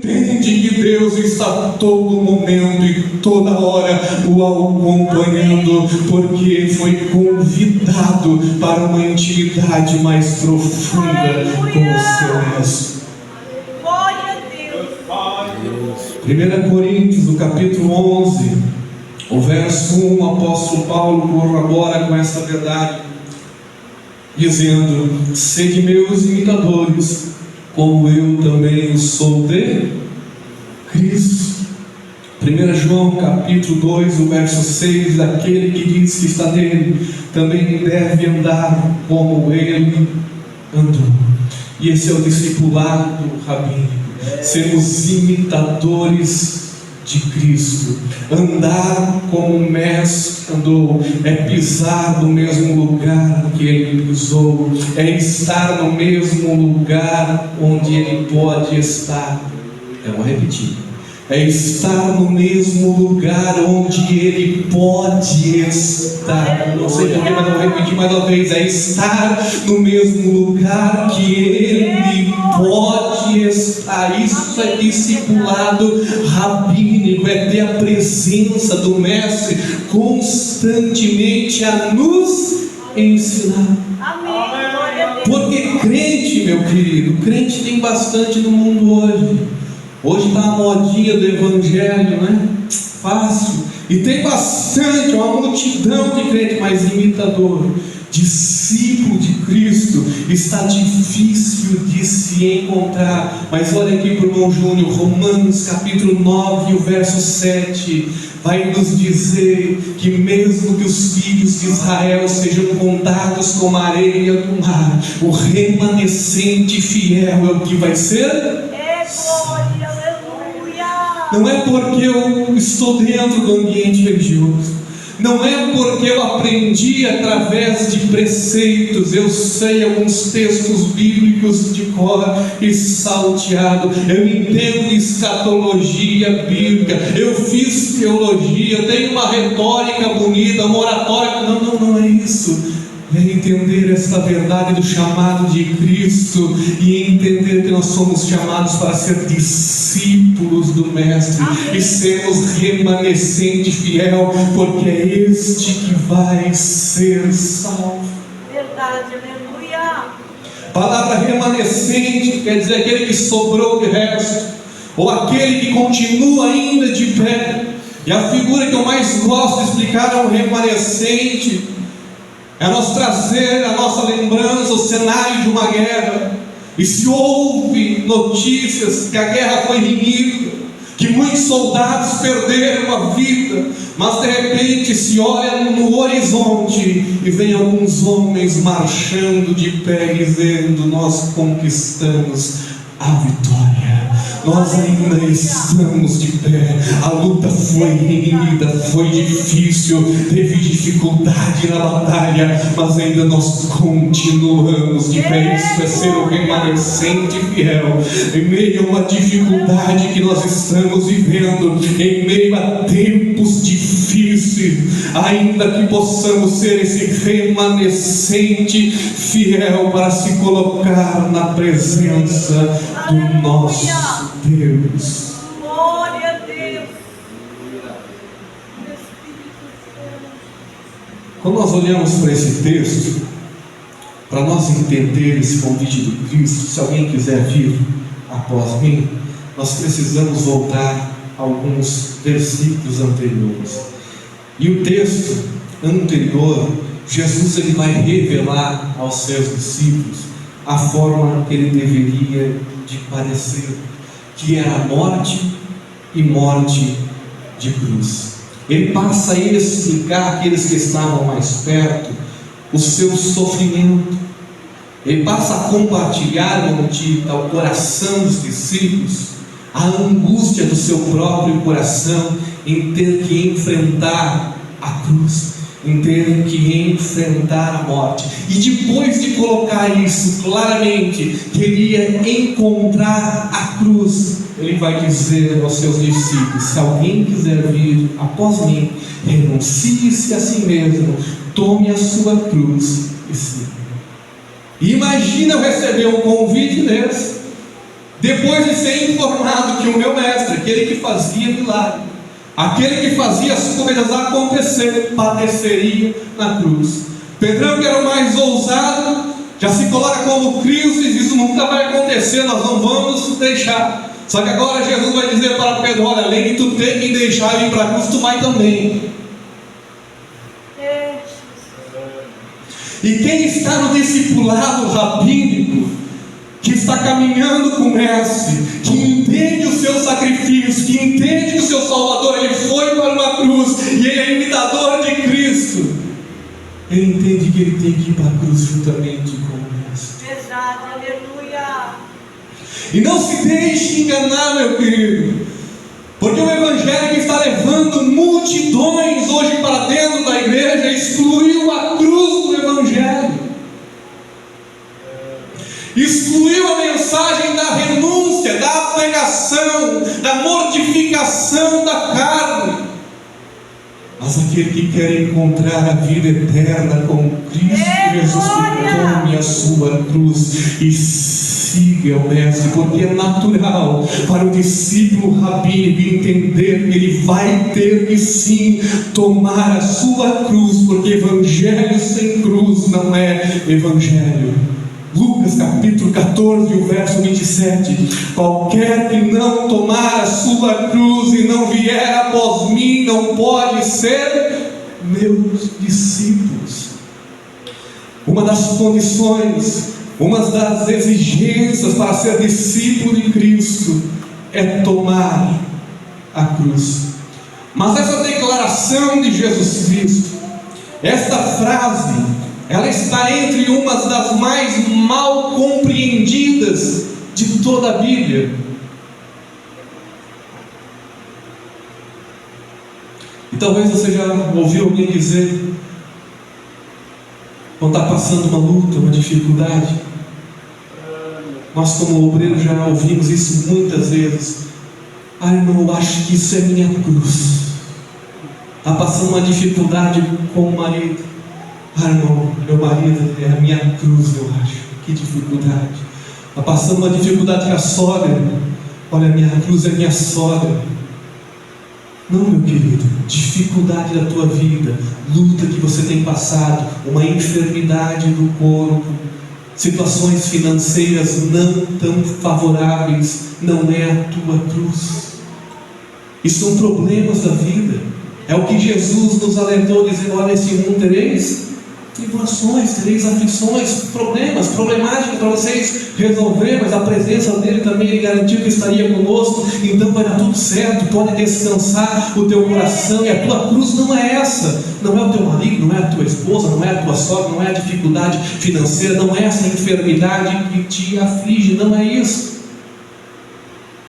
Entende que Deus está todo momento e toda hora o acompanhando, porque ele foi convidado para uma intimidade mais profunda com o seu Mestre. Glória a Deus. 1 Coríntios, no capítulo 11, o verso 1, o apóstolo Paulo corrobora com essa verdade, dizendo: sede meus imitadores, como eu também sou de Cristo. 1 João capítulo 2, o verso 6, aquele que diz que está nele, também deve andar como ele andou. E esse é o discipulado rabínico, sermos imitadores de Cristo. Andar como o Mestre andou é pisar no mesmo lugar que ele pisou, é estar no mesmo lugar onde ele pode estar. Eu vou repetir: é estar no mesmo lugar onde ele pode estar. Não sei porquê, mas eu vou repetir mais uma vez: é estar no mesmo lugar que ele pode estar. Isso é discipulado rabínico, é ter a presença do Mestre constantemente a nos ensinar. Amém. Glória a Deus. Porque crente, meu querido, crente tem bastante no mundo hoje. Hoje está a modinha do evangelho, né? Fácil. E tem bastante, uma multidão de crente, mas imitador, discípulo de Cristo, está difícil de se encontrar. Mas olha aqui para o irmão Júnior, Romanos capítulo 9, o verso 7, vai nos dizer que mesmo que os filhos de Israel sejam contados como a areia do mar, o remanescente fiel é o que vai ser. Glória, aleluia. Não é porque eu estou dentro do ambiente religioso, não é porque eu aprendi através de preceitos, eu sei alguns textos bíblicos de cor e salteado, eu entendo escatologia bíblica, eu fiz teologia, eu tenho uma retórica bonita, uma oratória. Não é isso. É entender esta verdade do chamado de Cristo e entender que nós somos chamados para ser discípulos do Mestre. Amém. E sermos remanescente fiel, porque é este que vai ser salvo. Verdade, aleluia. A palavra remanescente quer dizer aquele que sobrou de resto, ou aquele que continua ainda de pé. E a figura que eu mais gosto de explicar é o remanescente. É nós trazer a nossa lembrança, o cenário de uma guerra. E se houve notícias que a guerra foi renhida, que muitos soldados perderam a vida, mas de repente se olha no horizonte e vem alguns homens marchando de pé, dizendo: nós conquistamos a vitória. Nós ainda estamos de pé. A luta foi renhida, foi difícil, teve dificuldade na batalha, mas ainda nós continuamos de pé. Isso é ser o remanescente fiel. Em meio a uma dificuldade que nós estamos vivendo, em meio a tempos difíceis, ainda que possamos ser esse remanescente fiel para se colocar na presença do nosso Deus. Glória a Deus. Quando nós olhamos para esse texto, para nós entender esse convite de Cristo, se alguém quiser vir após mim, nós precisamos voltar a alguns versículos anteriores. E o texto anterior, Jesus ele vai revelar aos seus discípulos a forma que ele deveria de parecer, que era morte e morte de cruz. Ele passa a explicar àqueles que estavam mais perto o seu sofrimento. Ele passa a compartilhar ao coração dos discípulos a angústia do seu próprio coração em ter que enfrentar a cruz, em ter que enfrentar a morte. E depois de colocar isso claramente, que ele ia encontrar a cruz, ele vai dizer aos seus discípulos: se alguém quiser vir após mim, renuncie-se a si mesmo, tome a sua cruz e siga. E imagina eu receber um convite desse. depois de ser informado que o meu mestre, aquele que fazia milagre, aquele que fazia as coisas acontecer, padeceria na cruz. Pedrão, que era o mais ousado, já se coloca como Cristo e diz: isso nunca vai acontecer, nós não vamos deixar. Só que agora Jesus vai dizer para Pedro: olha, além de tu ter que deixar ir para a cruz, tu vai também. E quem está no discipulado rabínico, que está caminhando com o mestre, que entende o seu sacrifício, que entende que o seu Salvador, ele foi para uma cruz e ele é imitador de Cristo, ele entende que ele tem que ir para a cruz juntamente com o mestre. Verdade, aleluia. E não se deixe enganar, meu querido, porque o evangelho que está levando multidões hoje para dentro da igreja excluiu a cruz do evangelho. Excluiu a mensagem da renúncia, da abnegação, da mortificação da carne. Mas aquele que quer encontrar a vida eterna com Cristo Jesus, que tome a sua cruz e siga o mestre, porque é natural para o discípulo rabínico entender que ele vai ter que sim tomar a sua cruz, porque evangelho sem cruz não é evangelho. Lucas capítulo 14, o verso 27: qualquer que não tomar a sua cruz e não vier após mim, não pode ser meus discípulos. Uma das condições, uma das exigências para ser discípulo de Cristo é tomar a cruz. Mas essa declaração de Jesus Cristo, esta frase, ela está entre umas das mais mal compreendidas de toda a Bíblia. E talvez você já ouviu alguém dizer, quando está passando uma luta, uma dificuldade, nós como obreiros já ouvimos isso muitas vezes: ah, irmão, eu acho que isso é minha cruz. Está passando uma dificuldade com o marido: ah, irmão, meu marido é a minha cruz, eu acho. Que dificuldade. Está passando uma dificuldade com a sogra: olha, a minha cruz é minha sogra. Não, meu querido, dificuldade da tua vida, luta que você tem passado, uma enfermidade do corpo, situações financeiras não tão favoráveis, não é a tua cruz. Isso são problemas da vida. É o que Jesus nos alertou, dizendo: olha, nesse mundo tereis tribulações, tereis aflições, problemas, problemáticas para vocês resolver, mas a presença dele também, ele garantiu que estaria conosco, então vai dar tudo certo, pode descansar o teu coração. E a tua cruz não é essa, não é o teu marido, não é a tua esposa, não é a tua sogra, não é a dificuldade financeira, não é essa enfermidade que te aflige, não é isso.